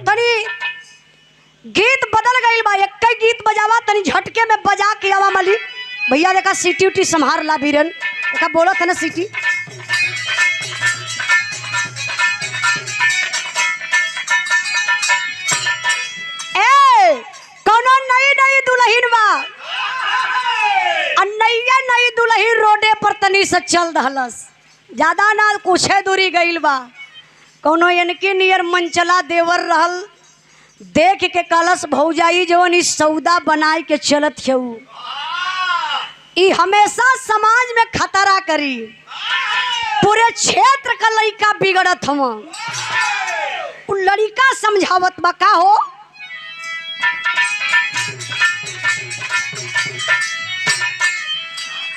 तनी गीत बदल गई बा, एक गीत बजावा तनी झटके में बजा के आवा माली। भैया देखा सीटी उटी संभार ला बीरन, देखा बोला था ना सीटी। ए कौनो नई नई दुल्हन बा, नई दुल्हन रोडे पर तनी से चल दहलस, ज्यादा ना कुछ दूरी गईल बा। कौनो इनके नियर मंचला देवर रहल, देख के कलश भौजाई जवन इस सौदा बनाए के चलत छऊ, ई हमेशा समाज में खतरा करी, पूरे क्षेत्र का लड़का बिगड़त हम। उ लड़का समझावत बा का हो,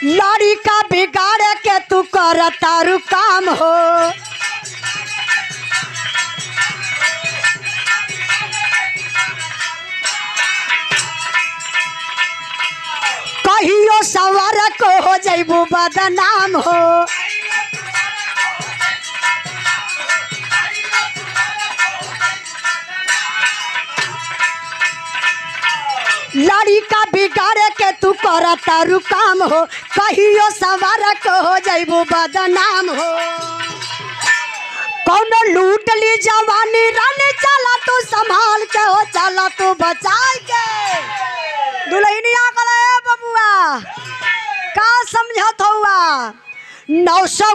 लड़का बिगाड़ के तू कर तारू काम हो, कहियो सवार को हो जैबू बदनाम हो। लड़का बिगाड़ के तू कर तारू काम हो, कहियो सवार को हो जैबू बदनाम हो। कौन लूट ली जवानी रानी, चला तू संभाल के हो, चला तू बचा के। दुल्हनिया करे बबुआ का समझत हुआ, 900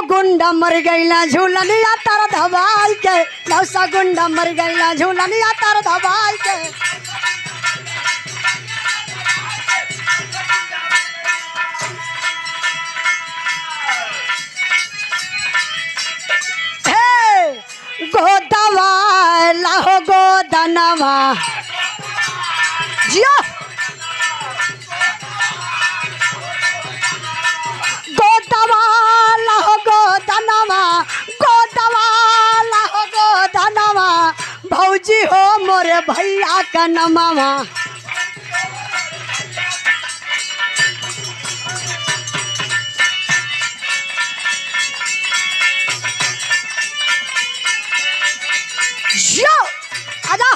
गुंडा मर गईला झूलनिया तार धबाई के, 900 गुंडा मर गईला झूलनिया तार धबाई के। गोदवा लाहो गोदनवा जियो, गोदवा लाहो गोदनवा, गोदवा लाहो गोदनवा, भौजी हो मोरे भैया का नमवा। आजा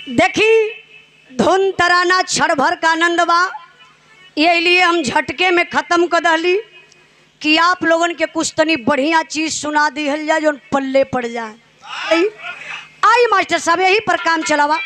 देखी धुन तराना क्षण भर का आनंद बा, ये लिए हम झटके में खत्म कर दहली कि आप लोगन के कुछ तनी बढ़िया चीज सुना दी जाए जो पल्ले पड़ जाए। आई मास्टर साहब यही पर काम चलावा,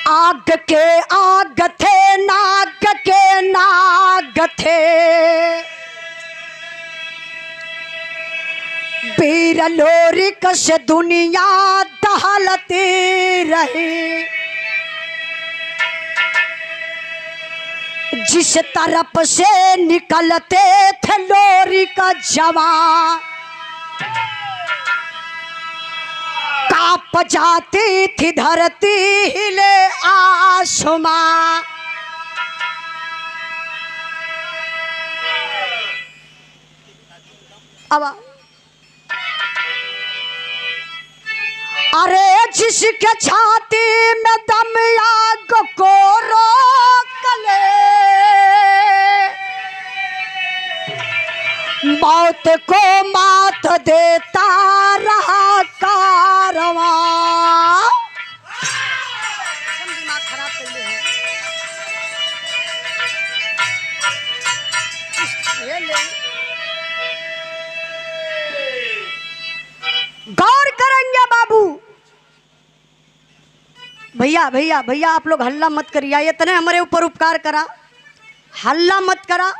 आग के आग थे नाग के नाग थे, वीर लोरिक से दुनिया दहलती रही, जिस तरफ से निकलते थे लोरिक जवान, कांप जाती थी धरती हिले आसमां। अब अरे जिसके छाती में दम आग को रोक ले, मौत को मात देता रहा कारवां। दिमाग खराब कैले है, गौर करेंगे बाबू। भैया भैया भैया आप लोग हल्ला मत करिए, इतने हमारे ऊपर उपकार करा, हल्ला मत करा।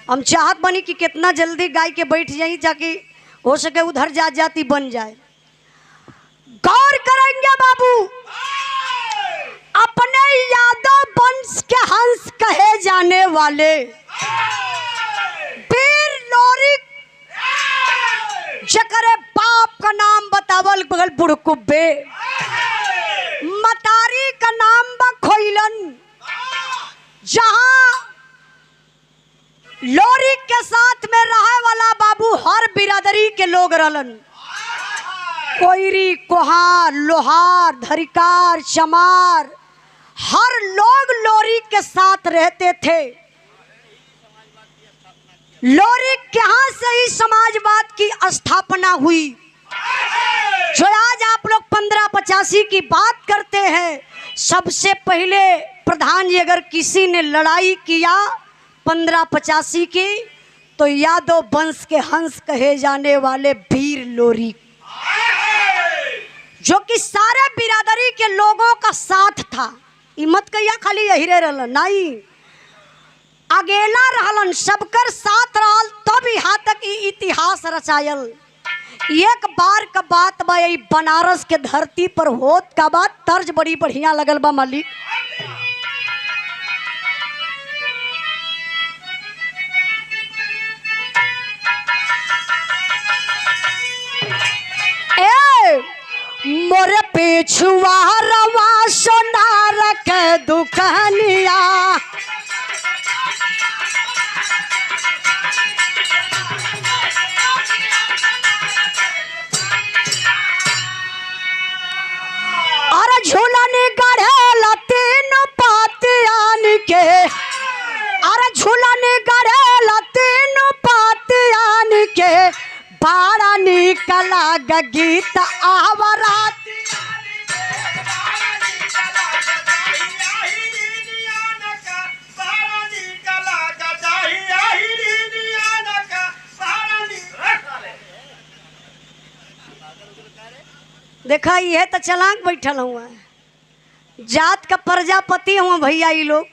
हम चाहत बनी कि कितना जल्दी गाय के बैठ जाई, जाके हो सके उधर जाति बन जाए। गौर करेंगे बाबू, अपने यादव वंश के हंस कहे जाने वाले वीर लोरिक, जकरे बाप का नाम बतावल बगल बुड़कुब्बे, मतारी का नाम बा खोइलन, जहां लोरी के साथ में रहे वाला बाबू हर बिरादरी के लोग रहलन। कोयरी, कोहार, लोहार, धरिकार, चमार, हर लोग लोरी के साथ रहते थे। लोरी के यहाँ से ही समाजवाद की स्थापना हुई। जो आज आप लोग 1585 की बात करते हैं, सबसे पहले प्रधान जी अगर किसी ने लड़ाई किया 1585 की, तो यादव वंश के हंस कहे जाने वाले वीर लोरी, जो कि सारे बिरादरी के लोगों का साथ था। मत कहिया खाली यही रहलन, नहीं, अकेला रहलन, सबकर साथ रहल, तब यहाँ तक इतिहास रचायल। एक बार का बात बा, यही बनारस के धरती पर होत का बात, तर्ज बड़ी बढ़िया लगल बा मालिक। मोरे पिछुआ रवा सोनार के दुकनिया, अरे झूलन गढ़ेला तीन पातियान के, अरे झूलन गढ़ेला तीन पातियान के, बाड़ा निकला गीत आवरात। देखा ये तो चलाक बैठल हुआ, जात का प्रजापति हुआ भैया ये लोग।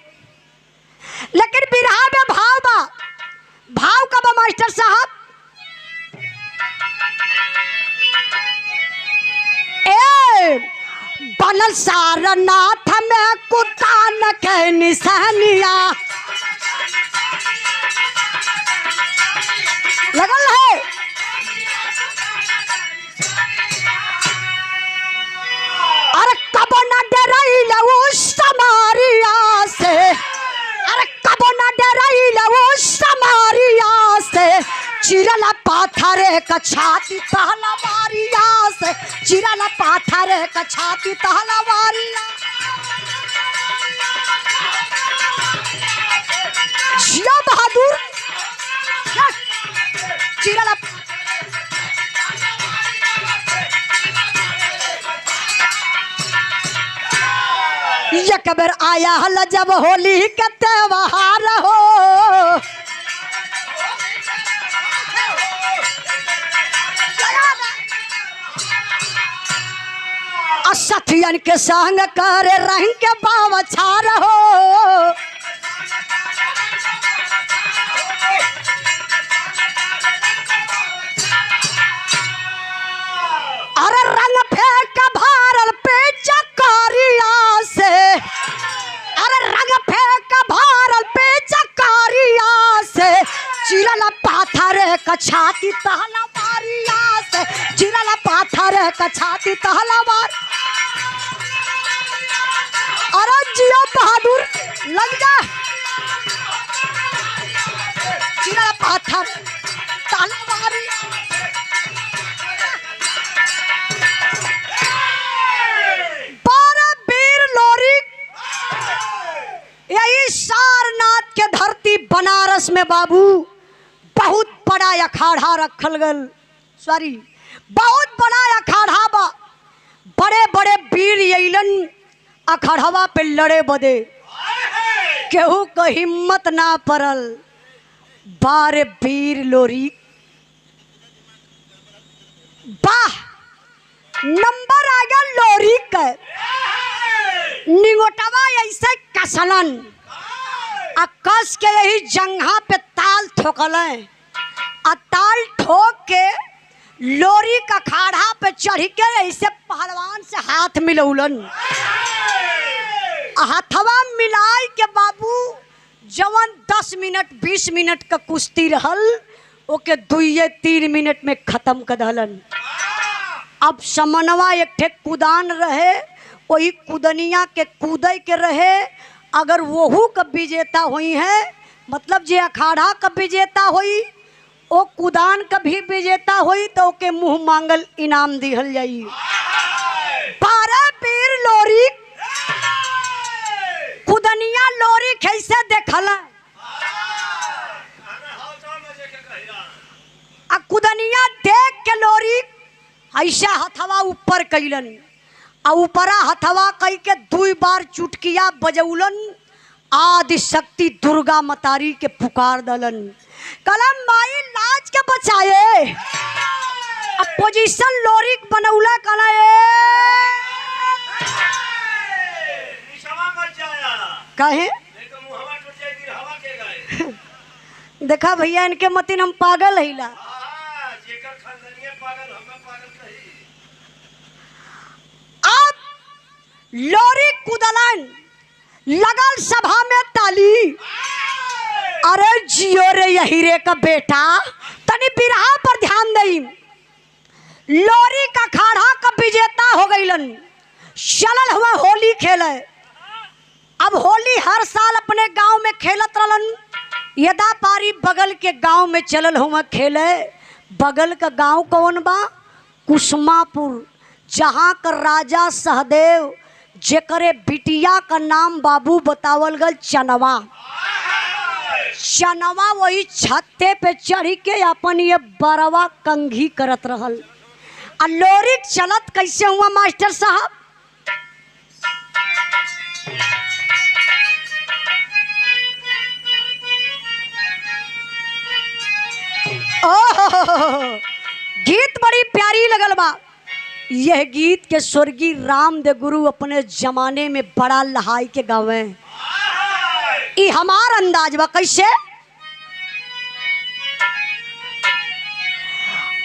लेकिन बिरहा में भाव बा, भाव का बा मास्टर साहब। बनल सारनाथ में कुतान के निशानिया लगल है। अरे कब न डराइल उस समारिया से, अरे कब न डराइल उस समारिया से, चिरला पाथरे का छाती तहला मारिया से, चिरला पाथरे का छाती तहला मारिया। जिया बहादुर चिरला एक बेर आया हल जब होली के त्योहार हो, सथियन के संग करे रंग के बाव छार हो। अरे रंग फेंक भारल पे चकारिया से, अरे रंग फेंक भारल पे चकारिया से, चिरला पाथर का छाती तहला मारिया से, चिरला पाथर का छाती तहला मार। अरे जियो बहादुर लग जा, चिरला पाथर तहला मारी। यही सारनाथ के धरती बनारस में बाबू बहुत बड़ा अखाड़ा रखल गल, सॉरी बहुत बड़ा अखाड़ा बा। बड़े बड़े वीर यैलन अखाड़वा पे लड़े बदे, केहू को हिम्मत ना पड़ल। बारे वीर लोरी वाह, नंबर आ गया लोरी का। निगोटवा ऐसे कसलन आ कस के यही जंघा पे ताल ठोकल, आ ताल ठोक के लोरी का खाड़ा पे चढ़ के ऐसे पहलवान से हाथ मिलौलन। हाथवा मिलाई के बाबू जवन 10 मिनट 20 मिनट का कुश्ती रहल, ओके 2-3 मिनट में खत्म कर दहलन। अब समनवा एक ठे कुदान रहे, वही कुदनिया के कूदे के रहे। अगर वहू का विजेता हुई है मतलब जे अखाड़ा का विजेता होई ओ कुदान का भी विजेता होई तो ओके मुंह मांगल इनाम दिहल जाई। 12 पीर लोरी कुदनिया लोरी कैसे देखला आ कुदनिया देख के लोरी ऐसा हथवा ऊपर कैलन आ ऊपरा हथवा कई के 2 बार चुटकिया बजौलन। आदि शक्ति दुर्गा मतारी के पुकार दलन कलम माई लाज के बचाए। अब पोजीशन लोरिक बनौला कला कहे देखा भैया इनके मतीन हम पागल हिला। अब लोरी कुदलन लगल सभा में ताली। अरे जियो रे यही रे का बेटा तनी बिरहा पर ध्यान दई। लोरी का खाड़ा का विजेता हो गईलन। चलल हुआ होली खेले। अब होली हर साल अपने गांव में खेलत रहलन। यदा पारी बगल के गांव में चलल हुआ खेले। बगल का गांव कौन बा? कुसमापुर, जहाँ का राजा सहदेव जेकरे बिटिया का नाम बाबू बतावल गल चनवा। चनवा वही छत्ते पे चढ़ी के अपन ये बरवा कंघी करत रहल। आ लोरिक चलत कैसे हुआ मास्टर साहब? गीत बड़ी प्यारी लगल बा। यह गीत के स्वर्गीय रामदेव गुरु अपने जमाने में बड़ा लहाई के गावे। ई हमार अंदाज बा कैसे?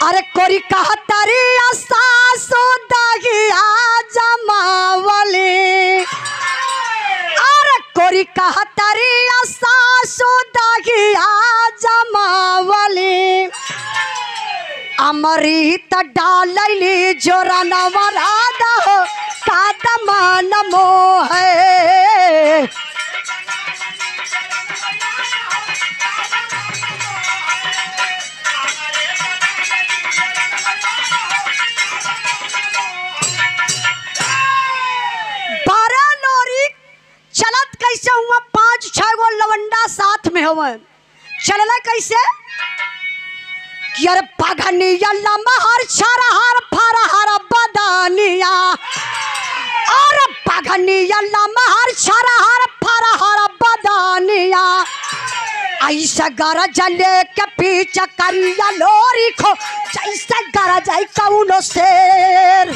अरे कोरी कहतरी सासो दागिया जमावली। अरे कोरी कहतरी सासो दागिया जमावली। अमृत डालली जोरा नवरादा हो कादम नमो है। बारह लोरी चलत कैसे हुआ? 5-6 गो लवंडा साथ में हुआ। चलना कैसे? यार पगनिया लमहर छरहर फरहर बदनिया। और पगनिया लमहर छरहर फरहर बदनिया। ऐसा गरज लेके पीछे करिया लोरी खो जैसे गरज आई कौनो शेर।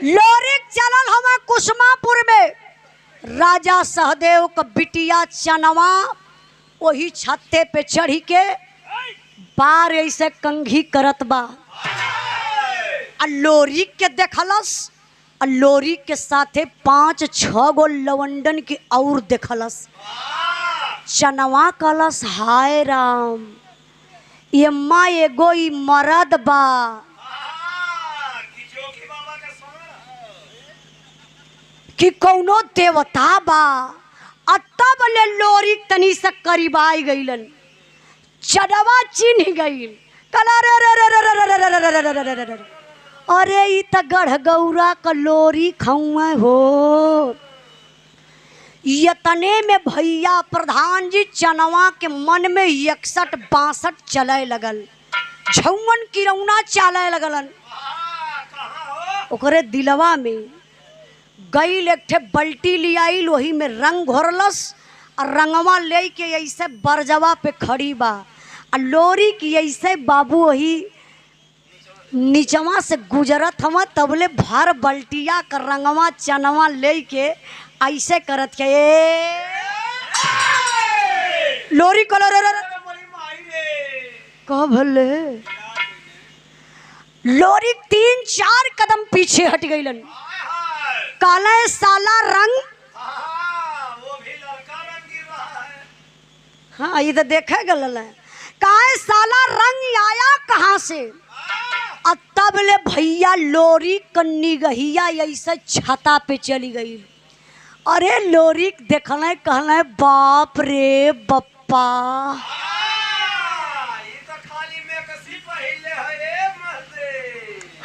लोरिक चलल हवा कुसमापुर में। राजा सहदेव का बिटिया चनवा वही छत्ते पे चढ़ी के बार ऐसे कंघी करत बा। लोरिक के देखलस। लोरिक के साथे 5-6 गो लवंडन की और देखलस। चनवा कलस हाय राम ये माँ एगो ई मरद बा। कि कौनो देवता बा। तब ले लोरिक तनी से करीब आई गईलन। चनवा चिन्ह गईल। अरे ई त गढ़गौरा का लोरी खौआ हो। यतने में भैया प्रधान जी चनवा के मन में 61-62 चले लगल। झौवन किरौना चले लगलन। ओकरे दिलवा में गईल एक ठे बल्टी ले आइल। वही में रंग घोरलस और रंगवा ले के ऐसे बरजवा पे खड़ी बा। लोरी की ऐसे बाबू वही नीचवा से गुजरत हवा तबले भर बल्टिया का रंगवा चनवा ले के ऐसे करत के लोरी कलर कब भले लोरी 3-4 कदम पीछे हट गईलन। काला साला रंग। वो भी लड़का रंग गिर रहा है। हाँ ये तो देखे गल है काहे साला रंग आया कहाँ से। अब तब ले भैया लोरी कन्नी गहिया ऐसे छता पे चली गई। अरे लोरी देखल कहल बाप रे बप्पा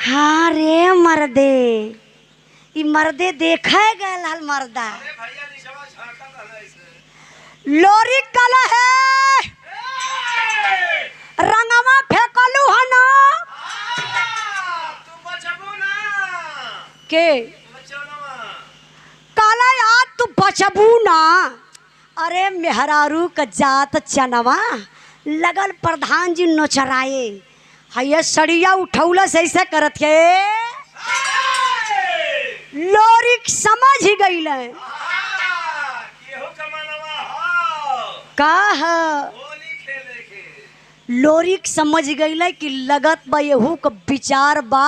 हाँ रे मर्दे ई मर्दे देखे गए हल मर्दा लोरी कल है रंगवा फेंकलू है ना के काला यार तू बचबू ना। अरे मेहरारू का जात चनवा लगल प्रधान जी नोचराए है सड़िया उठौला से ऐसे करत है लोरी समझ ही गई का लोरी समझ गई कि लगत बा यहू का विचार बा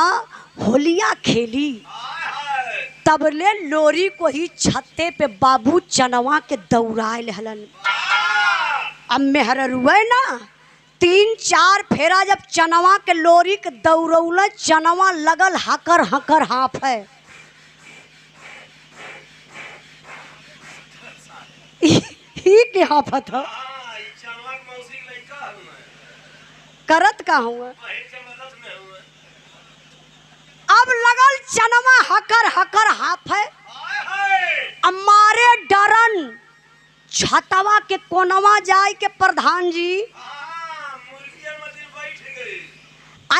होलिया खेली। तब ले लोरी को ही छत्ते पे बाबू चनवा के दौड़ाए हलन। अब मेहररुए ना 3-4 फेरा जब चनवा के लोरी के दौड़ौल चनवा लगल हकर हकर हाफ है ही के हाफत है करत का हुआ। अब लगल चनवा हकर हकर हाफ है हमारे डरन छतवा के कोनवा जाए के प्रधान जी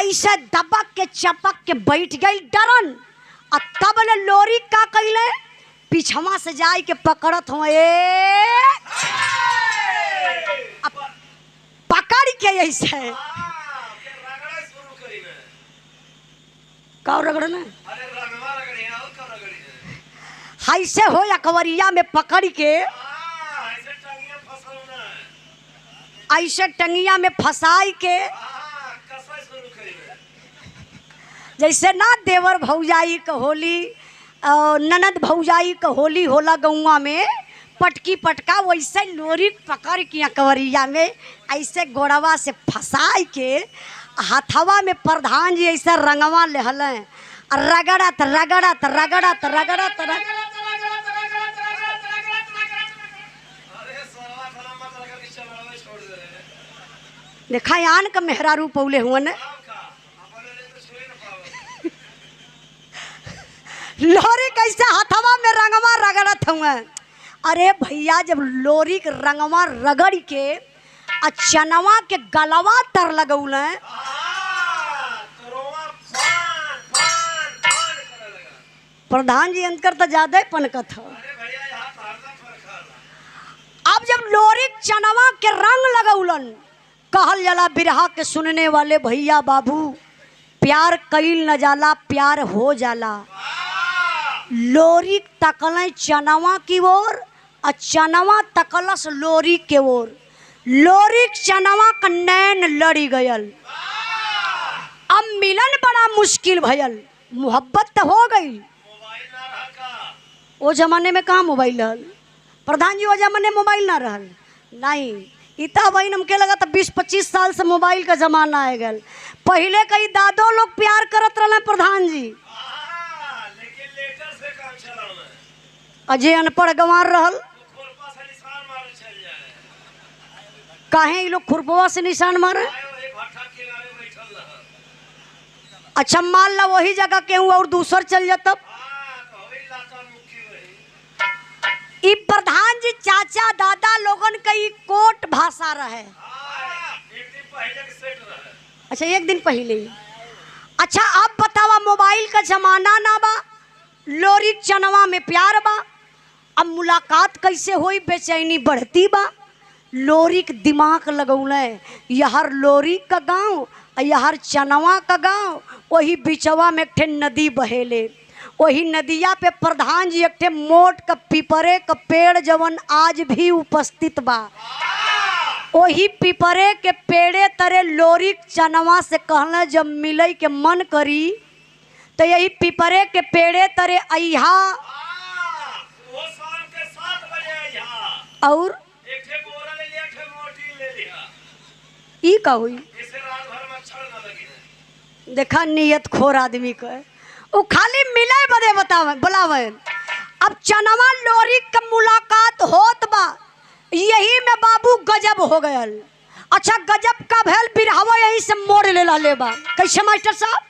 ऐसे दबक के चपक के बैठ गई डरन। और तब ले लोरी का कैले पिछवा से जाए के पकड़त हो पकड़ के ऐसे का रगड़ना ऐसे हो अकबरिया में पकड़ के ऐसे टंगिया में फंसाई के जैसे ना देवर भौजाई का होली ननद भौजाई का होली होला गौवा में पटकी पटका वैसे लोरी पकड़ के अकबरिया में ऐसे गोड़वा से फंसाई के हाथवा में प्रधान जी ऐसा रंगवा लेहल रगड़त रगड़त रगड़त रगड़त देखा यान का मेहरारू पौले हुआ न लोरी कैसे हाथवा में रंगवा रगड़त हुआ। अरे भैया जब लोरी के रंगवा रगड़ के चनवा के गलवा तर लगौल प्रधान जी अंतर तो ज्यादा पनकत हो। अब जब लोरी चनवा के रंग लगौलन कहल जाला बिरहा के सुनने वाले भैया बाबू प्यार कईल न जाला प्यार हो जाला। लोरी तकल चनवा की ओर और चनवा तकलस लोरी के ओर लोरी चनवा का नैन लड़ी गयल। अब मिलन बड़ा मुश्किल भयल मोहब्बत तो हो गई। वो जमाने में कहाँ मोबाइल रहल प्रधान जी वो जमाने मोबाइल ना रहल नहीं इतना बहन हमके लगा था 20-25 साल से मोबाइल का जमाना आ गया। पहले कई दादो लोग प्यार करत रहे प्रधान जी अजय अनपढ़ गंवार रहल काहे ये लोग खुरपवा से निशान मारे। अच्छा मान ला वही जगह केहू और दूसर चल जाता ई प्रधान जी चाचा दादा लोगन का ई कोट भाषा रहे। अच्छा एक दिन पहले ही। अच्छा अब बतावा मोबाइल का जमाना ना बा लोरी चनवा में प्यार बा। अब मुलाकात कैसे हुई बेचैनी बढ़ती बा। लोरी के दिमाग लगौले यहर लोरी का गांव यहर चनवा का गांव वही बिचवा में एक ठे नदी बहेले वही नदिया पे प्रधान जी एक ठे मोट का पीपरे का पेड़ जवन आज भी उपस्थित बा। वही पीपरे के पेड़े तरे लोरी चनवा से कहले जब मिले के मन करी तो यही पीपरे के पेड़े तरे अहा और ई का हुई। देखा नियत खोर आदमी का वो खाली मिले बदे बतावे बुलावे। अब चनवा लोरी का मुलाकात होत बा, यही में बाबू गजब हो गयल। अच्छा गजब का भैल बिरहवा यही से मोड़ ले ला ले बा। कैसे मास्टर साहब?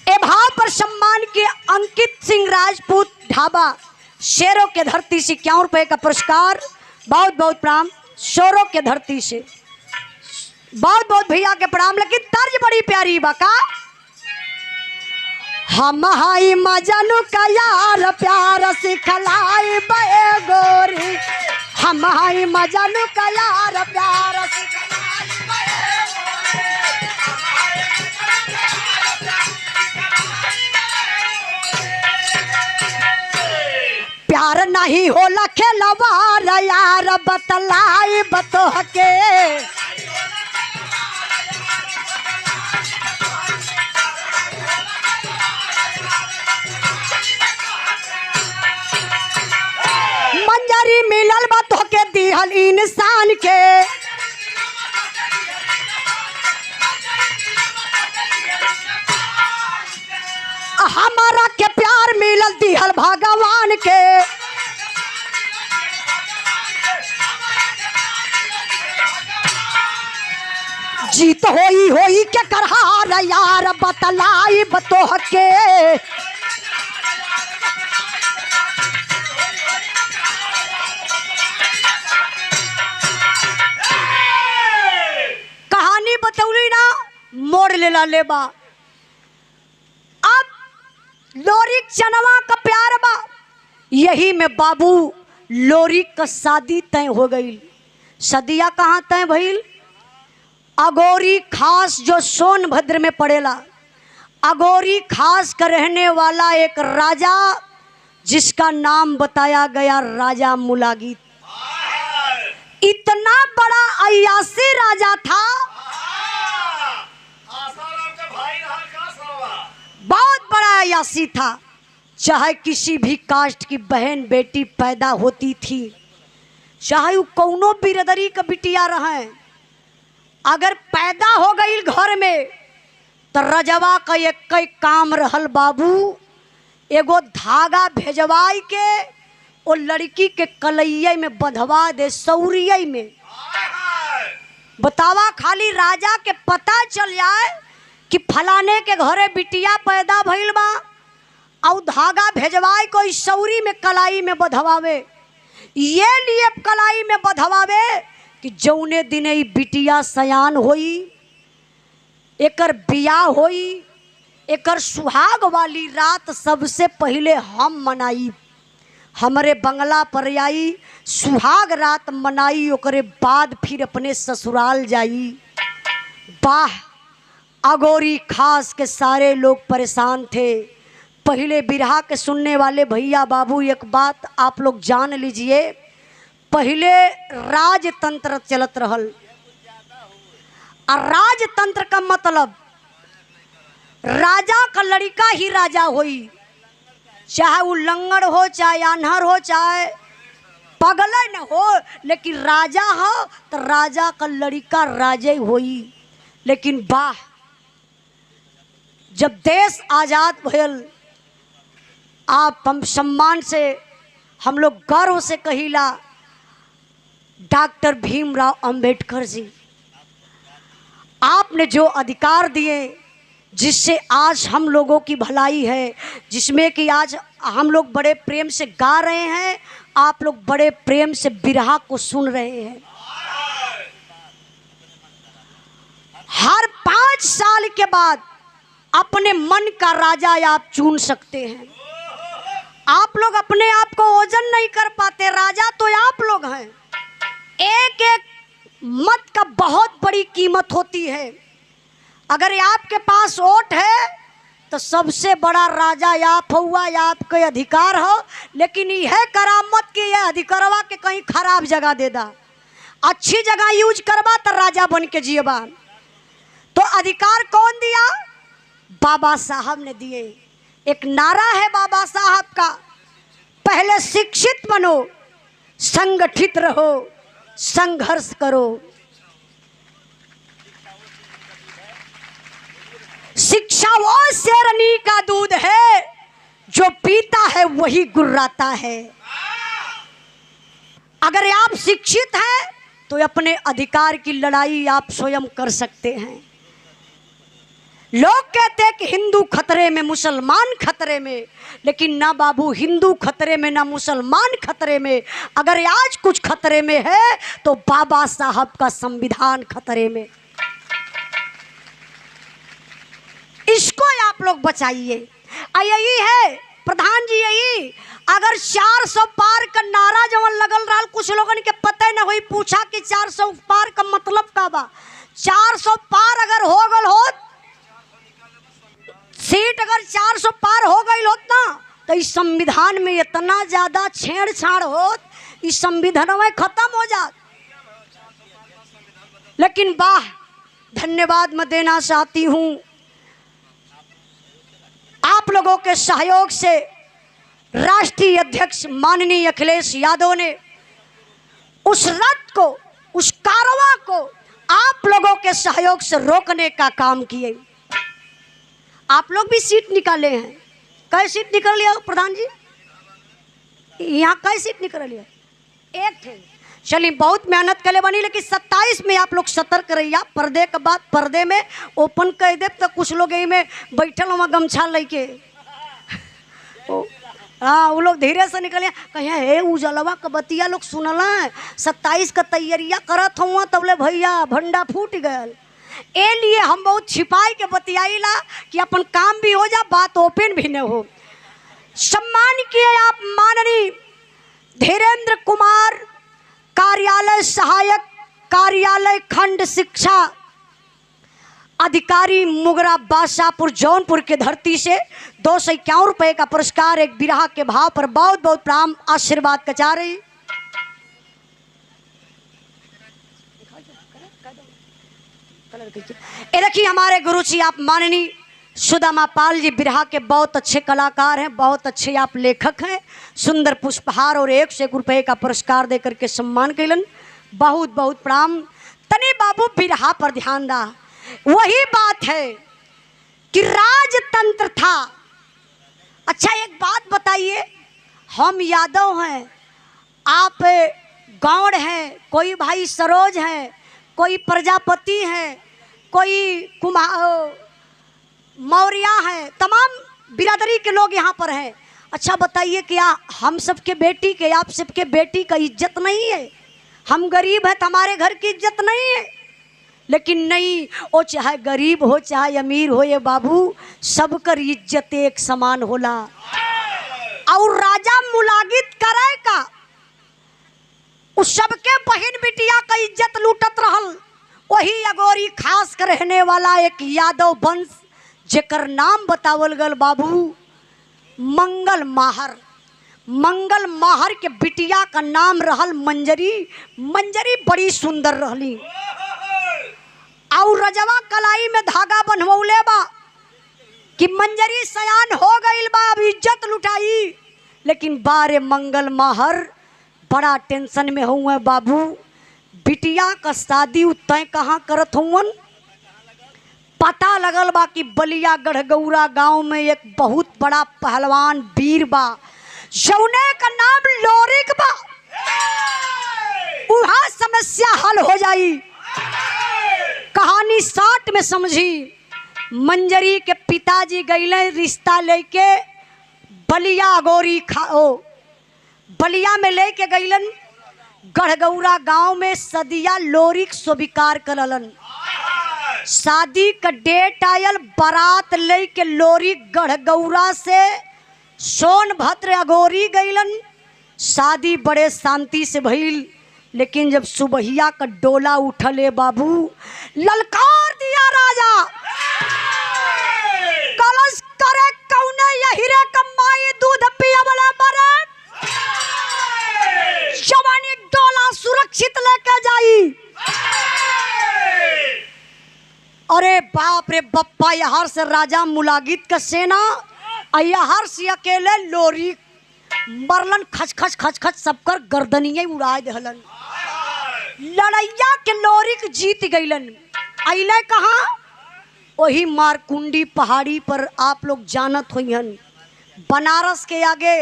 ए भाव पर सम्मान के अंकित सिंह राजपूत ढाबा शेरों के धरती से 51 रुपए का पुरस्कार, बहुत बहुत प्रणाम। शेरों के धरती से बहुत बहुत भैया के प्रणाम। लेकिन तर्ज बड़ी प्यारी बाका। हम हाई मजनू का यार प्यार सिखलाई बे गोरी, हम हाई मजनू का यार प्यार सिखलाई बे गोरी। प्यार नहीं होला खेलवार यार बतलाई बतोह के। मंजरी मिलल बतोह के दिहल इंसान के। हमारा के प्यार मिलल दिहल भगवान के। जीत होई होई के करहार यार बतलाई बतोह के। कहानी बतौली ना मोड़ लेला लेबा। अब लोरी चनवा का प्यार बा, यही में बाबू लोरी का शादी तय हो गई। सदिया कहाँ तय भइल? अगोरी खास जो सोनभद्र में पड़ेला। अगोरी खास का रहने वाला एक राजा जिसका नाम बताया गया राजा मुलागित। इतना बड़ा अय्यासी राजा था, बहुत बड़ा अय्यासी था। चाहे किसी भी कास्ट की बहन बेटी पैदा होती थी, चाहे वो कौनो बिरदरी का बिटिया रहे, अगर पैदा हो गई घर में तो रजवा का एक कई काम रहल बाबू, एगो धागा भेजवाई के वो लड़की के कलैया में बंधवा दे, सौरिया में। बतावा खाली राजा के पता चल जाए कि फलाने के घरे बिटिया पैदा भइल बा, और धागा भेजवाई कोई सौरी में कलाई में बधवावे। ये लिए कलाई में बधवावे कि जौने दिन ई बिटिया सयान होई, एकर बियाह होई, एकर सुहाग वाली रात सबसे पहले हम मनाई। हमारे बंगला पर आई सुहाग रात मनाई, ओकरे बाद फिर अपने ससुराल जाई। वाह, अगोरी खास के सारे लोग परेशान थे। पहले बिरहा के सुनने वाले भैया बाबू एक बात आप लोग जान लीजिए, पहले राजतंत्र चलत रहल। और राजतंत्र का मतलब राजा का लड़का ही राजा होई, चाहे वो लंगड़ हो, चाहे अनहर हो, चाहे पागल न हो, लेकिन राजा हो तो राजा का लड़का राजा ही होई। लेकिन वाह, जब देश आजाद भयल, आप हम सम्मान से हम लोग गर्व से कहिला, डॉक्टर भीमराव अंबेडकर जी, आपने जो अधिकार दिए जिससे आज हम लोगों की भलाई है, जिसमें कि आज हम लोग बड़े प्रेम से गा रहे हैं, आप लोग बड़े प्रेम से बिरहा को सुन रहे हैं। हर 5 साल के बाद अपने मन का राजा आप चुन सकते हैं। आप लोग अपने आप को ओजन नहीं कर पाते, राजा तो आप लोग हैं। एक एक मत का बहुत बड़ी कीमत होती है। अगर आपके पास वोट है तो सबसे बड़ा राजा आप हुआ, आपके अधिकार हो। लेकिन यह करामत कि यह अधिकारवा के कहीं खराब जगह दे दा, अच्छी जगह यूज करवा तो राजा बन के जियबा। तो अधिकार कौन दिया? बाबा साहब ने दिए। एक नारा है बाबा साहब का, पहले शिक्षित बनो, संगठित रहो, संघर्ष करो। शिक्षा वो शेरनी का दूध है, जो पीता है वही गुर्राता है। अगर आप शिक्षित हैं तो अपने अधिकार की लड़ाई आप स्वयं कर सकते हैं। लोग कहते हैं कि हिंदू खतरे में, मुसलमान खतरे में, लेकिन ना बाबू, हिंदू खतरे में ना मुसलमान खतरे में। अगर आज कुछ खतरे में है तो बाबा साहब का संविधान खतरे में। इसको आप लोग बचाइए। यही है प्रधान जी, यही अगर 400 पार का नारा जवन लगल रहा, कुछ लोगन के पता न हुई, पूछा कि 400 पार का मतलब का बा। 400 पार अगर हो गल होत, सीट अगर 400 पार हो गई होत ना, तो इस संविधान में इतना ज्यादा छेड़छाड़ होत, इस संविधान में खत्म हो जात। लेकिन वाह, धन्यवाद मैं देना चाहती हूँ आप लोगों के सहयोग से राष्ट्रीय अध्यक्ष माननीय अखिलेश यादव ने उस रथ को, उस कारवां को आप लोगों के सहयोग से रोकने का काम किए। आप लोग भी सीट निकाले हैं। कई सीट निकल लिया प्रधान जी? यहाँ कई सीट निकल लिया? एक थे। चलिए, बहुत मेहनत करे बनी, लेकिन 27 में आप लोग सतर्क रहिए। पर्दे के बाद पर्दे में ओपन कर दे तो कुछ लोग यही में बैठल हुआ गमछा लेके, हाँ, वो लोग धीरे से निकले। कहीं हे उजलवा का बतिया लोग सुनला है, 27 का तैयारियाँ करत हुआ, तब ले भैया भंडा फूट गया। ए लिए हम बहुत छिपाई के बतियाईला कि अपन काम भी हो जा, बात ओपन भी न हो। सम्मान किए आप माननीय धीरेन्द्र कुमार, कार्यालय सहायक, कार्यालय खंड शिक्षा अधिकारी, मुगरा बादशाहपुर जौनपुर के धरती से 251 रुपये का पुरस्कार एक बिरहा के भाव पर बहुत बहुत प्रणाम, आशीर्वाद कचा रही। ये देखिए हमारे गुरु जी आप माननीय सुदामा पाल जी बिरहा के बहुत अच्छे कलाकार हैं, बहुत अच्छे आप लेखक हैं। सुंदर पुष्पहार और 101 रुपये का पुरस्कार देकर के सम्मान कैलन, बहुत बहुत प्रणाम। तने बाबू बिरहा पर ध्यान दा। वही बात है कि राजतंत्र था। अच्छा एक बात बताइए, हम यादव हैं, आप गौड़ हैं, कोई भाई सरोज हैं, कोई प्रजापति हैं, कोई कुमार मौर्या हैं, तमाम बिरादरी के लोग यहाँ पर हैं। अच्छा बताइए, क्या हम सबके बेटी के, आप सबके बेटी का इज्जत नहीं है? हम गरीब हैं तो हमारे घर की इज्जत नहीं है? लेकिन नहीं, वो चाहे गरीब हो चाहे अमीर हो, ये बाबू सबकर इज्जत एक समान होला। और राजा मुलागित करे का, उस सबके बहन बिटिया का इज्जत लूटत रहल। वही अगोरी खास कर रहने वाला एक यादव वंश, जेकर नाम बतावल गल बाबू मंगल माहर। मंगल माहर के बिटिया का नाम रहल मंजरी। मंजरी बड़ी सुंदर रहली, और रजवा कलाई में धागा बनवले बा कि मंजरी सयान हो गईल बा, अब इज्जत लुटाई। लेकिन बारे मंगल माहर बड़ा टेंशन में हुए बाबू, बिटिया का शादी तय कहाँ करत हुवन? पता लगल बा कि बलिया गढ़गौरा गांव में एक बहुत बड़ा पहलवान वीर बा, जौने का नाम लोरिक बा। वहाँ समस्या हल हो जाई। कहानी 60 में समझी। मंजरी के पिताजी गईले रिश्ता लेके बलिया अगोरी बलिया में लेके गईलन। गढ़गौरा गांव में सदिया लोरिक स्वीकार करलन। शादी का डेट आयल, बारात लेके लोरिक गढ़गौरा से सोनभद्र अगोरी गईलन। शादी बड़े शांति से भइल, लेकिन जब सुबहिया का डोला उठले बाबू, ललकार दिया राजा, कलश करे कौने यही रे कमाई दूध पिया वाला मरे, जवानी डोला सुरक्षित लेके जाई। अरे बाप रे बप्पा, यहाँ से राजा मुलागित का सेना, यहाँ से अकेले लोरी मरलन, खच खच खच खच सबकर गर्दनिये उड़ा दहलन। लड़ैया के लोरिक जीत गईलन। अइले कहाँ? वही मारकुंडी पहाड़ी पर आप लोग जानत होइहन। बनारस के आगे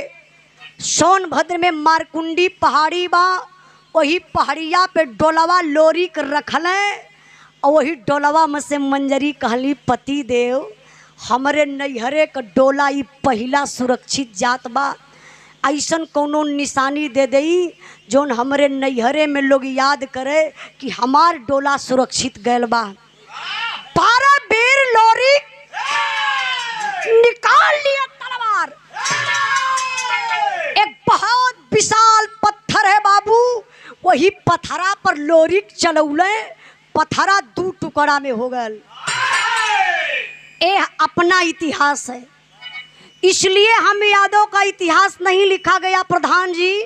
सोनभद्र में मारकुंडी पहाड़ी बा, वही पहाड़िया पे डोलवा लोरिक रखल है, और वही डोलवा में से मंजरी कहली पति देव हमरे नैहरे का डोला ई पहिला सुरक्षित जात बा, ऐसन कोनो निशानी दे दई जोन हमरे नैहरे में लोग याद करे कि हमार डोला सुरक्षित गयल बा। 12 वीर लोरी निकाल लिया तलवार। एक बहुत विशाल पत्थर है बाबू, वही पत्थरा पर लोरिक चलौले, पत्थरा 2 टुकड़ा में हो गल। ये अपना इतिहास है, इसलिए हम यादों का इतिहास नहीं लिखा गया प्रधान जी।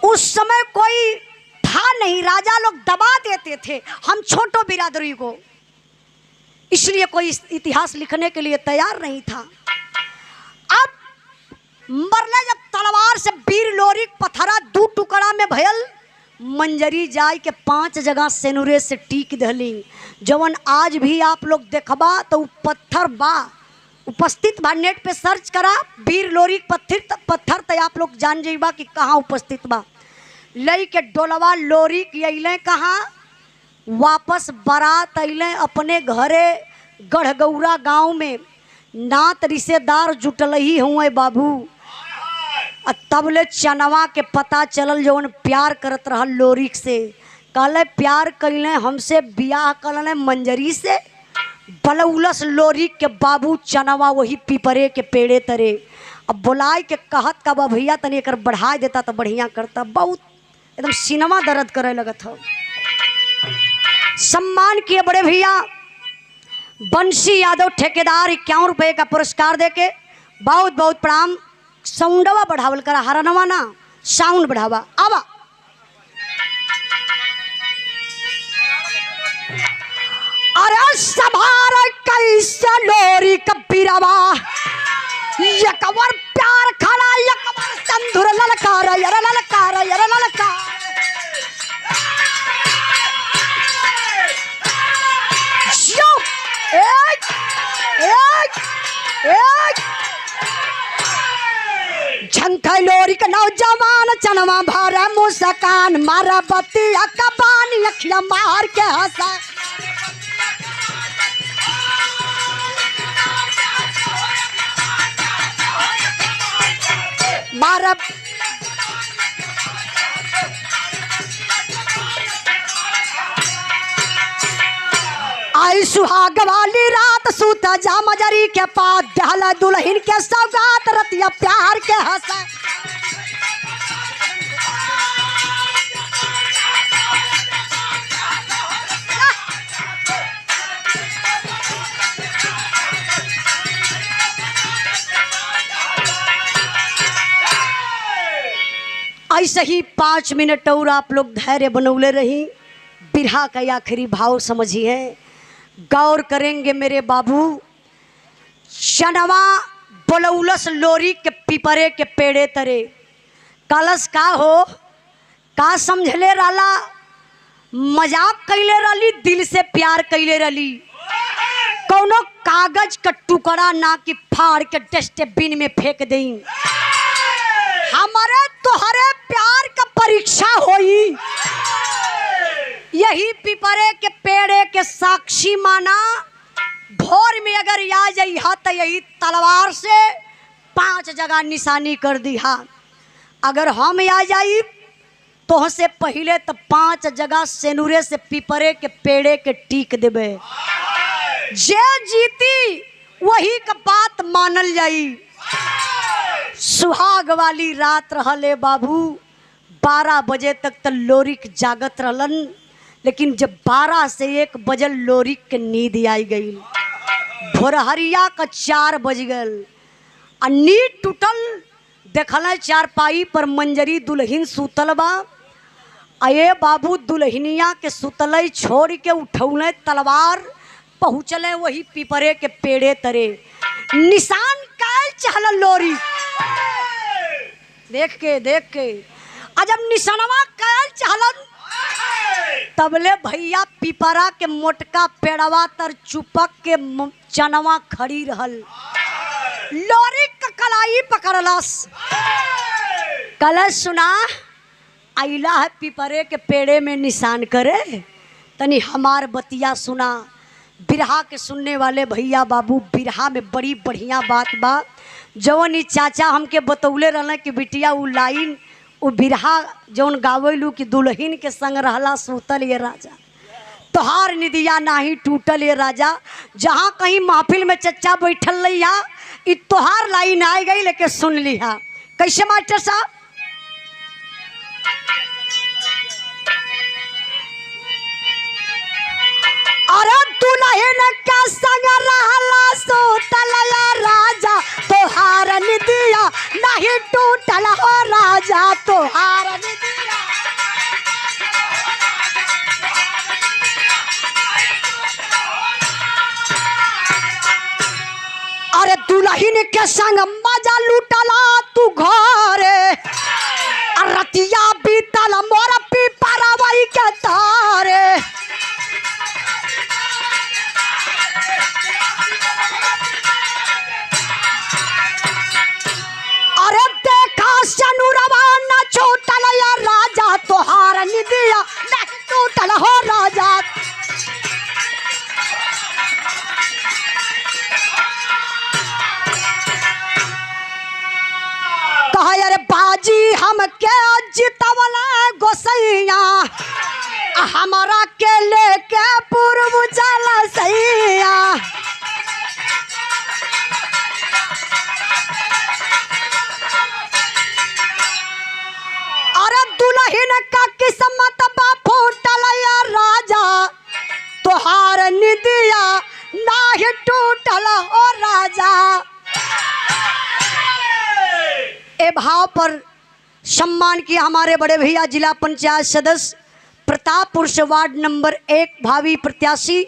उस समय कोई था नहीं, राजा लोग दबा देते थे हम छोटो बिरादरी को, इसलिए कोई इतिहास लिखने के लिए तैयार नहीं था। अब मरले जब तलवार से वीर लोरिक पत्थरा 2 टुकड़ा में भयल, मंजरी जाय के 5 जगह सेनुरे से टीक दहली, जवन आज भी आप लोग देखबा तो पत्थर बा उपस्थित बा। नेट पे सर्च करा वीर लोरिक पत्थर तो आप लोग जान जाइबा कि कहाँ उपस्थित बा। लई के डोलवा लोरिक अइले कहाँ? वापस बारात अइले अपने घरे गढ़गौरा गांव में। नात रिश्तेदार जुटल ही हुए बाबू। तबले चनवा के पता चलल जवन प्यार करत रहल लोरिक से, कहले प्यार कइले हमसे, बियाह कइले मंजरी से। बलौलस लोरिक के बाबू चनवा वही पिपरे के पेड़े तरे। अब बुलाए के कहत का भैया तनी एकर बढ़ा देता तो बढ़िया करता। बहुत एकदम सिनेमा दर्द करे लगत हो। सम्मान किए बड़े भैया बंशी यादव ठेकेदार 51 रुपये का पुरस्कार देके बहुत बहुत प्रणाम। साउंडवा बढ़ावल करा, हरनवा ना साउंड बढ़ावा। आवा अरे सभार कैसे लोरी कबीरवा, यकवर प्यार खड़ा यकवर संधुर ललकार यर ललकार यर ललकार। एक एक एक झंखै लोरी का नौजवान चनवा भारा मुस्कान, मारा बतिया कबानी अखिया मार के हंसा। मारा आई सुहाग वाली रात सूता जा मजरी के पास, दहला दुल्हन के सौगात रतिया प्यार के हंसा। ऐसे ही 5 मिनट और आप लोग धैर्य बनौले रही। बिरहा का आखिरी भाव समझिए, गौर करेंगे मेरे बाबू। चनवा बलौलस लोरी के पिपरे के पेड़े तरे, कलश का हो का समझले रहला, मजाक कैले रहली, दिल से प्यार कैले रहली। कौनो कागज का टुकड़ा ना कि फाड़ के डस्टबिन में फेंक दें। हमारे तोहरे प्यार का परीक्षा होई, यही पिपरे के पेड़े के साक्षी माना। भोर में अगर आ जाइहा तो यही तलवार से 5 जगह निशानी कर दिहा। अगर हम आ जाई तो से पहले तो 5 जगह सेनुरे से पिपरे के पेड़े के टीक देबे। जे जीती वही का बात मानल जाई। सुहाग वाली रात रहले बाबू। 12 बजे तक तो लोरिक जागत रहलन, लेकिन जब 12 से 1 बजल लोरिक के नींद आई गई। भोरहरिया का 4 बज गल, नींद टूटल। देखल चारपाई पर मंजरी दुल्हन सूतल बा, अये बाबू दुल्हनिया के सुतलई छोड़ के उठौले तलवार, पहुँचले वही पिपरे के पेड़े तरे, निशान काल चहल लोरी। देख के अजब निशानवा काल चहलन, तबले भैया पिपरा के मोटका पेड़वा तर चुपक के चनवा खड़ी रहल। लोरी का कलाई पकड़लस, कलश सुना आइला है पिपरे के पेड़े में निशान करे, तनी हमार बतिया सुना। बिरहा के सुनने वाले भैया बाबू, बिरहा में बड़ी बढ़िया बात बा। जवन ई चाचा हमके बतौले रहना कि बिटिया उ लाइन उ बिरहा जौन गावेलू कि दुल्हन के संग रहला सूतल ये राजा, तोहार निदिया नाही टूटल ये राजा। जहाँ कहीं महफिल में चच्चा बैठल रहिया, इ तोहार लाइन आ गई, लेके सुन लिहा। कैसे मास्टर साहब? अरे दुल्हन का संग रहला सूतल ये राजा, तोहार निदिया नहीं टूटल हो राजा, तोहार निदिया। अरे दुल्हन के संग मजा लूटला तू घरे, रतिया बीतल मोर पिपरवई के तारे। अरे देखा सनुरवा न छूटल या राजा, तोहार निदिया नहीं टूटल हो राजा। कहा अरे बाजी हम के जितवला गोसैया, हमारा के लेके पूर्व चल सैया। अरे दुल्हन का किस्मत बा फूटल या राजा, तोहार निदिया नाही टूटल हो राजा। ए भाव पर सम्मान किया हमारे बड़े भैया जिला पंचायत सदस्य प्रतापपुर से वार्ड नंबर 1 भावी प्रत्याशी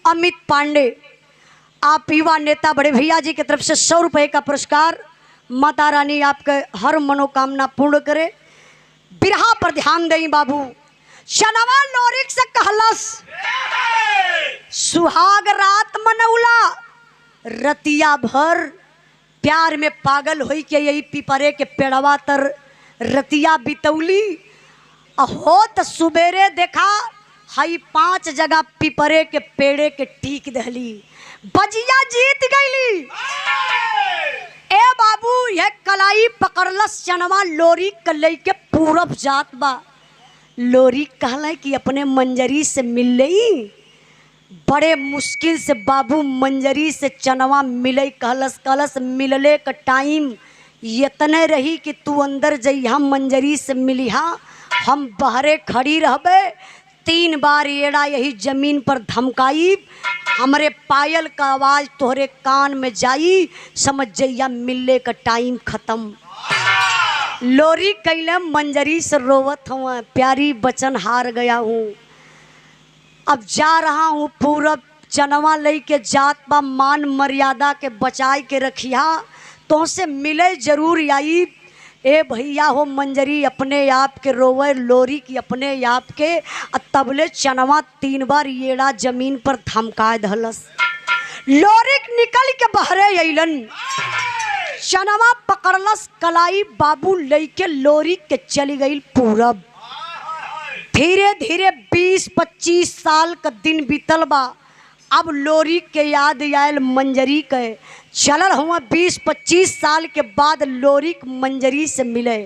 अमित पांडे। आप युवा नेता बड़े भैया जी की तरफ से 100 रुपये का पुरस्कार। माता रानी आपके हर मनोकामना पूर्ण करे। बिरहा पर ध्यान दें बाबू। शनवा लोरिक से कहलस, सुहाग रात मनौला, रतिया भर प्यार में पागल होई के यही पिपरे के पेड़वा तर रतिया बितौली। हो तो सुबेरे देखा हई 5 जगह पिपरे के पेड़े के टीक दहली, बजिया जीत गईली। ए बाबू यह कलाई पकड़लस चनवा लोरी कलई के पूरब जात बा। लोरी कहला कि अपने मंजरी से मिल लई। बड़े मुश्किल से बाबू मंजरी से चनवा मिले। कहलस मिलले का टाइम इतने रही कि तू अंदर जइहा मंजरी से मिलिहा, हम बहरे खड़ी रहबे। 3 बार एड़ा यही जमीन पर धमकाई, हमरे पायल का आवाज तोहरे कान में जाई, समझ जइया मिलने का टाइम खत्म। लोरी कैले मंजरी से रोवत हूँ, प्यारी बचन हार गया हूँ, अब जा रहा हूँ पूरब। चनवा लई के जात बा, मान मर्यादा के बचाए के रखिया, तो से मिले जरूर आई। ए भैया हो मंजरी अपने आप के रोवे, लोरी की अपने आप के। तबले चनवा 3 बार येड़ा जमीन पर धमका धलस। लोरी निकल के बहरे अइलन, चनवा पकड़लस कलाई बाबू लई के लोरी के चली गई पूरब। धीरे धीरे 20-25 साल का दिन बीतल बा। अब लोरी के याद आयल मंजरी के। चलल हुआ 20-25 साल के बाद लोरी मंजरी से मिले।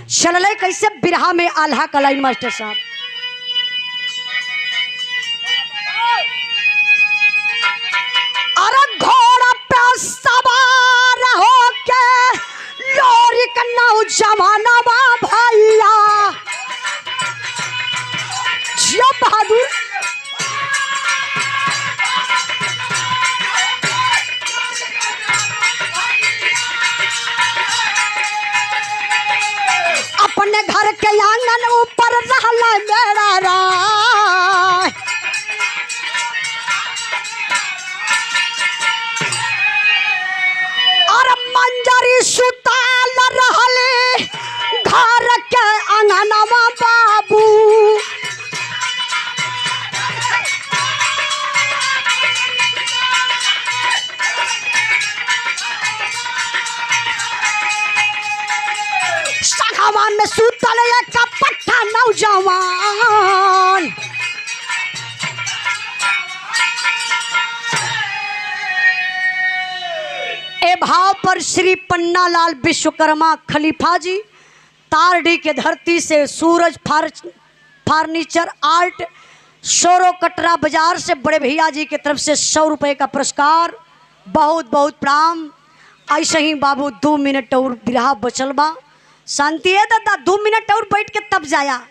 चलले कैसे? बिरहा में आल्हा कलाई मास्टर साहब। अरे घोड़ा पे सवार होके लोरी का नौजवाना बा भैया, जिया बहादुर। अपने घर के आंगन ऊपर रहला में में सूतल एक पट्टा नौजवान। ए भाव पर श्री पन्ना लाल विश्वकर्मा खलीफा जी तारडी के धरती से सूरज फर्नीचर आर्ट शोरो कटरा बाजार से बड़े भैया जी की तरफ से 100 रुपये का पुरस्कार। बहुत बहुत प्रणाम। ऐसे ही बाबू 2 मिनट और बिरहा बचल बा। शांति है दादा, 2 मिनट और बैठ के तब जाया।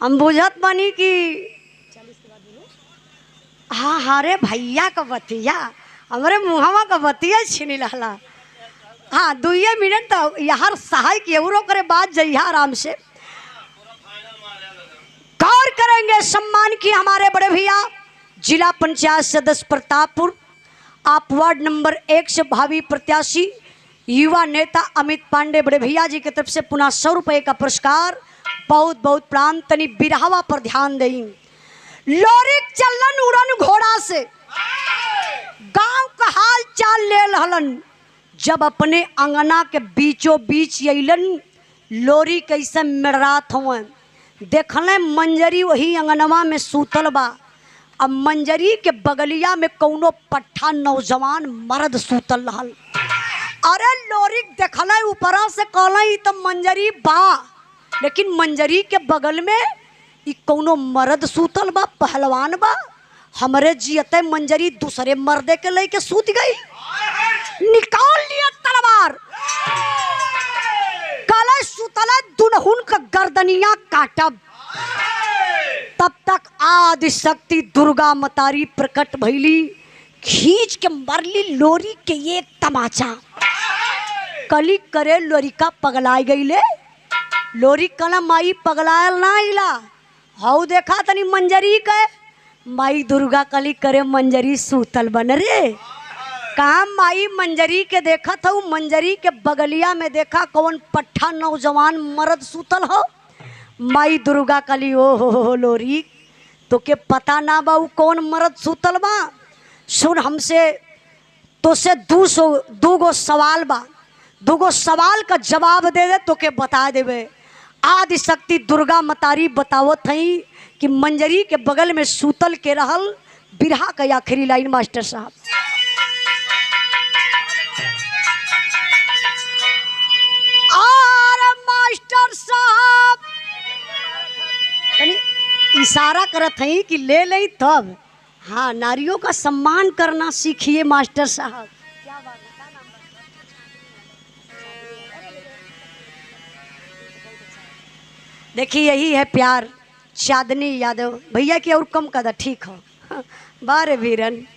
हम बुझत बानी कि हाँ हाँ रे भैया का बतिया हमारे मुहावा का बतिया छीनी लहला। हाँ 2 मिनट तो यार सहाय की एवरो करे बात जइहा आराम से। गौर करेंगे सम्मान की हमारे बड़े भैया जिला पंचायत सदस्य प्रतापपुर, आप वार्ड नंबर 1 से भावी प्रत्याशी युवा नेता अमित पांडे बड़े भैया जी की तरफ से पुनः 100 रुपये का पुरस्कार। बहुत बहुत प्राण। तनी बिरहावा पर ध्यान दें। लोरिक चलन उड़न घोड़ा से गांव का हाल चाल ले लहलन। जब अपने अंगना के बीचों बीच अलन लोरी कैसे मेड़रात हुआ देखल मंजरी वही अंगनवा में सूतल बा। अब मंजरी के बगलिया में कौनो पट्ठा नौजवान मर्द सूतल रहल। अरे लोरिक देखल ऊपरा से कहल तो मंजरी बा, लेकिन मंजरी के बगल में ई कौनो मर्द सूतल बा, पहलवान बा। हमरे जियते मंजरी दूसरे मर्दे के लेके सूत गई। निकाल लिया तलवार, काला सूतल दुनहुन का गर्दनिया काटब। तब तक आदि शक्ति दुर्गा मतारी प्रकट भइली, खींच के मरली लोरी के एक तमाचा। कली करे लोरिका पगलाई गईले। लोरी कला माई पगलायल ना इला। हाउ देखा तनी मंजरी के माई दुर्गा कली करे मंजरी सूतल बन रे। कहा माई मंजरी के देखा था मंजरी के बगलिया में देखा कौन पट्ठा नौजवान मर्द सूतल हो। माई दुर्गा कली ओ हो लोरी तो के पता ना बा कौन मर्द सूतल बा। सुन हमसे तो से 2 गो सवाल बा, 2 गो सवाल का जवाब दे दे तो के बता देवे। आदि शक्ति दुर्गा मतारी बतावत हई कि मंजरी के बगल में सूतल के रहल। बिरहा का आखिरी लाइन मास्टर साहब। और मास्टर साहब इशारा करत हई कि ले ले तब। हाँ नारियों का सम्मान करना सीखिए मास्टर साहब। क्या बात है, क्या नाम देखिए यही है प्यार। चांदनी यादव भैया की और कम कदा ठीक हो बारे वीरन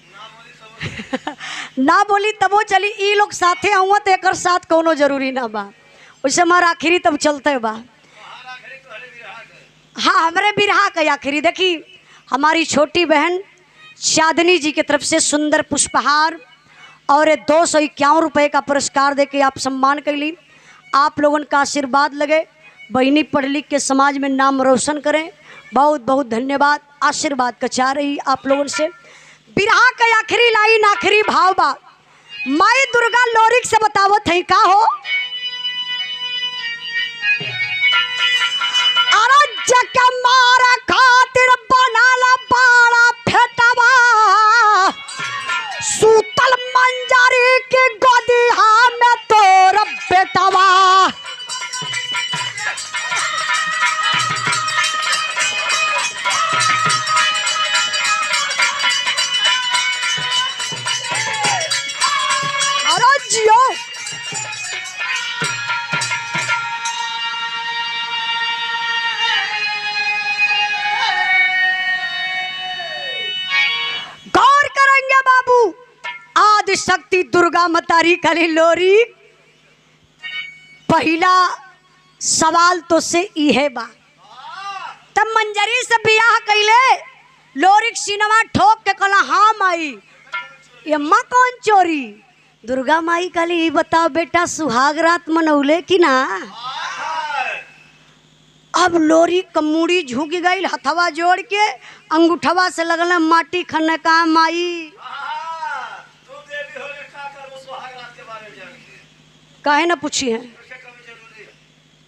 ना बोली तबो चली। ई लोग साथे आऊँ तो एक साथ कोनो जरूरी ना बा। वैसे हमारा आखिरी तब चलते बा। हाँ हमारे बिरहा का आखिरी देखी हमारी छोटी बहन चांदनी जी की तरफ से सुंदर पुष्पहार और 251 रुपये का पुरस्कार देके आप सम्मान कैली। आप लोगों का आशीर्वाद लगे, बहनी पढ़ लिख के समाज में नाम रोशन करें। बहुत बहुत धन्यवाद। आशीर्वाद का चाह रही आप लोगों से। बिरहा का आखिरी लाइन आखिरी भाव बा। माई दुर्गा लोरिक से बतावत है का हो। अरे जग मारा खातिर बनाला बाड़ा फेटवा सूतल मंजरी के गोदिया में तोर बेटवा। अरे जियो आदि शक्ति दुर्गा मतारी कली लोरी। पहला सवाल तो से इहे बा तब मंजरी से बियाह कैले लोरिक सिनेमा ठोक के कला हाँ माई ये माँ कौन चोरी। दुर्गा माई कली बताओ बेटा सुहाग रात मनौले कि ना। अब लोरी कमूड़ी झुक गई, हथवा जोड़ के अंगूठवा से लगल माटी खन का माई काहे ना पूछी है।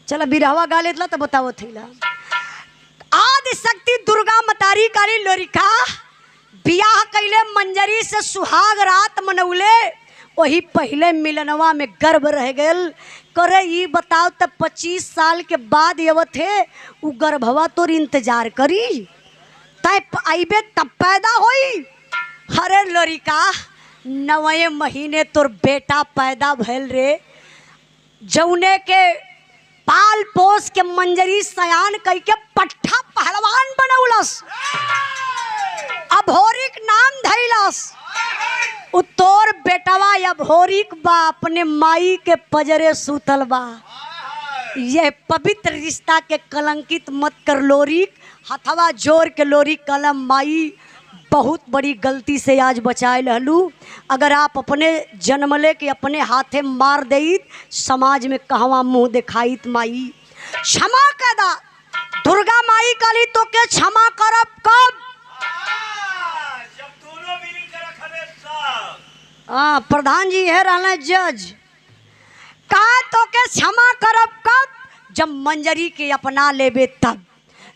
चला बिरहवा गा लेतला तो बताओ थीला। आदि शक्ति दुर्गा मतारी काली लोरिका बियाह कैले मंजरी से सुहाग रात मनौले, वही पहले मिलनवा में गर्भ रह गयल। करे ये बताओ तब 25 साल के बाद ये थे उ गर्भवा तोर इंतजार करी तय आइबे तब पैदा होई। अरे लोरिका 9वें महीने तोर बेटा पैदा भैल रे, जौने के पाल पोस के मंजरी सयान कई के पट्ठा पहलवान बनौलस, अभोरिक नाम धैलस। तोर बेटवा अभोरिक बा अपने माई के पजरे सूतल बा। यह पवित्र रिश्ता के कलंकित मत कर लोरिक, हथवा जोर के लोरिक कलम माई बहुत बड़ी गलती से आज बचाए लहलू। अगर आप अपने जन्मले के अपने हाथे मार देत समाज में कहवा मुंह दिखाइत माई। क्षमा कदा दुर्गा माई काली तो के क्षमा करब कब? हाँ प्रधान जी है रहना जज का तो के क्षमा करब कब? जब मंजरी के अपना लेबे तब।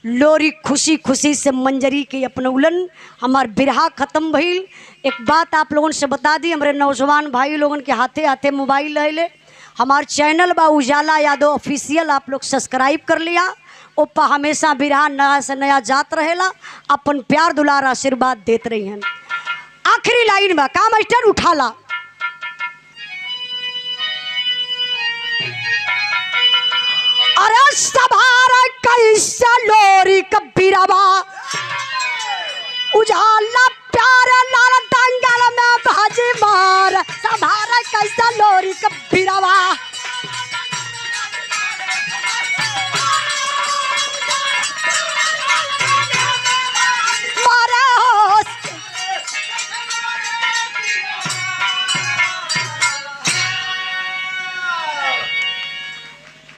लोरी खुशी खुशी से मंजरी के अपनौलन, हमार बिरहा खत्म भइल। एक बात आप लोगों से बता दी, हमारे नौजवान भाई लोगों के हाथे हाथे मोबाइल ले, हमार चैनल बा उजाला यादव ऑफिशियल, आप लोग सब्सक्राइब कर लिया। ओपा हमेशा बिरहा नया से नया जात रहेला, अपन प्यार दुलार आशीर्वाद देते रही हैं। आखिरी लाइन बा का मास्टर उठाला। अरे सवार कैसे लोरी कबीरवा उजाला